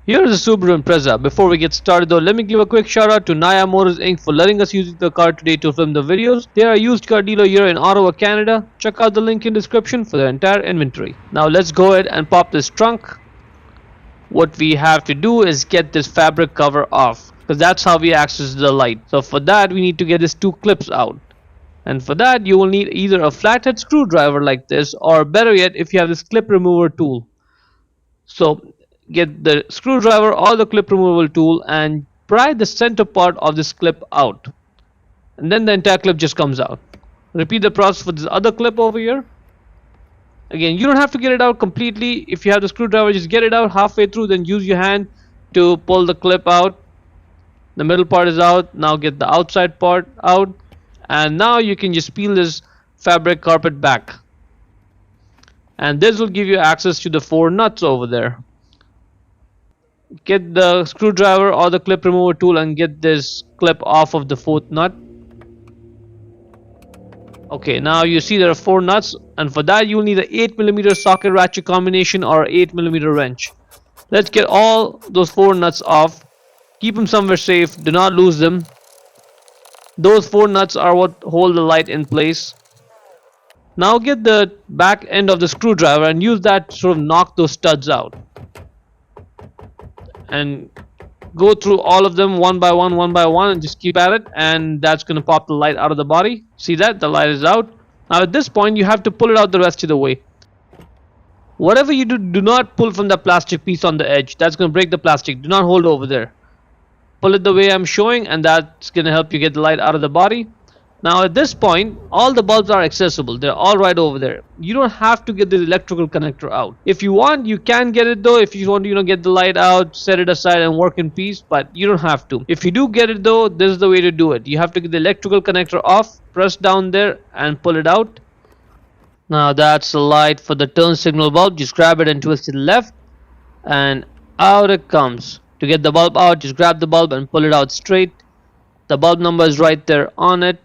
Here is a Subaru Impreza. Before we get started though, let me give a quick shout out to Naya Motors Inc. for letting us use the car today to film the videos. They are a used car dealer here in Ottawa, Canada. Check out the link in description for their entire inventory. Now let's go ahead and pop this trunk. What we have to do is get this fabric cover off, because that's how we access the light. So for that we need to get these two clips out. And for that you will need either a flathead screwdriver like this, or better yet if you have this clip remover tool. So get the screwdriver or the clip removal tool and pry the center part of this clip out, and then the entire clip just comes out. Repeat the process for this other clip over here. Again, you don't have to get it out completely. If you have the screwdriver, just get it out halfway through, then use your hand to pull the clip out. The middle part is out. Now get the outside part out, and now you can just peel this fabric carpet back, and this will give you access to the four nuts over there. Get the screwdriver or the clip remover tool and get this clip off of the fourth nut. Okay, now you see there are four nuts, and for that you will need an 8mm socket ratchet combination or 8mm wrench. Let's get all those four nuts off. Keep them somewhere safe, do not lose them. Those four nuts are what hold the light in place. Now get the back end of the screwdriver and use that to sort of knock those studs out, and go through all of them one by one, and just keep at it, and that's going to pop the light out of the body. See that? The light is out. Now at this point you have to pull it out the rest of the way. Whatever you do, do not pull from the plastic piece on the edge. That's going to break the plastic. Do not hold over there. Pull it the way I'm showing, and that's going to help you get the light out of the body. Now at this point all the bulbs are accessible. They're all right over there. You don't have to get the electrical connector out. If you want, you can get it though. If you want to get the light out, set it aside and work in peace, but you don't have to. If you do get it though, this is the way to do it. You have to get the electrical connector off, press down there and pull it out. Now that's the light for the turn signal bulb. Just grab it and twist it left, and out it comes. To get the bulb out, just grab the bulb and pull it out straight. The bulb number is right there on it.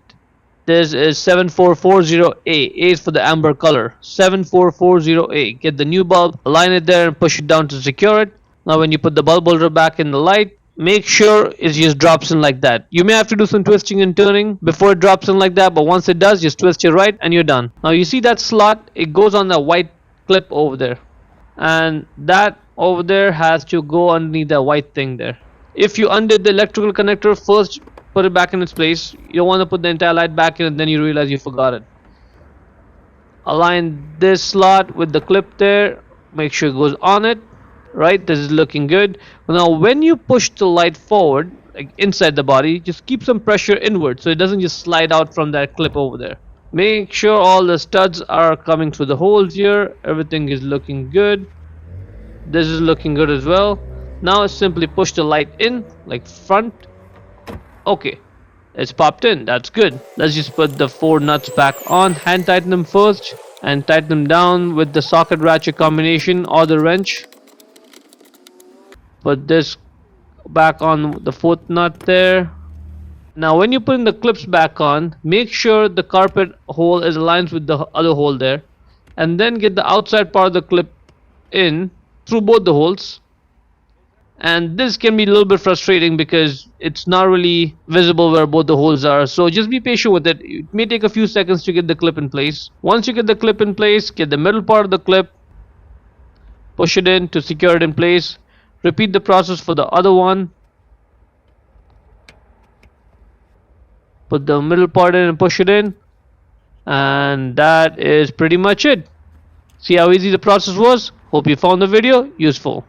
This is 7440A. A is for the amber color. 7440A. Get the new bulb, align it there and push it down to secure it. Now when you put the bulb holder back in the light, make sure it just drops in like that. You may have to do some twisting and turning before it drops in like that, but once it does, just twist it right and you're done. Now you see that slot? It goes on the white clip over there, and that over there has to go underneath the white thing there. If you undid the electrical connector first, put it back in its place. You don't want to put the entire light back in and then you realize you forgot it. Align this slot with the clip there. Make sure it goes on it. Right, this is looking good. Now when you push the light forward, like inside the body, just keep some pressure inward so it doesn't just slide out from that clip over there. Make sure all the studs are coming through the holes here. Everything is looking good. This is looking good as well. Now simply push the light in, like front. Okay, it's popped in. That's good. Let's just put the four nuts back on. Hand tighten them first and tighten them down with the socket ratchet combination or the wrench. Put this back on the fourth nut there. Now when you put in the clips back on, make sure the carpet hole is aligned with the other hole there, and then get the outside part of the clip in through both the holes. And this can be a little bit frustrating because it's not really visible where both the holes are, so just be patient with it. It may take a few seconds to get the clip in place. Once you get the clip in place, get the middle part of the clip, push it in to secure it in place. Repeat the process for the other one. Put the middle part in and push it in, and that is pretty much it. See how easy the process was? Hope you found the video useful.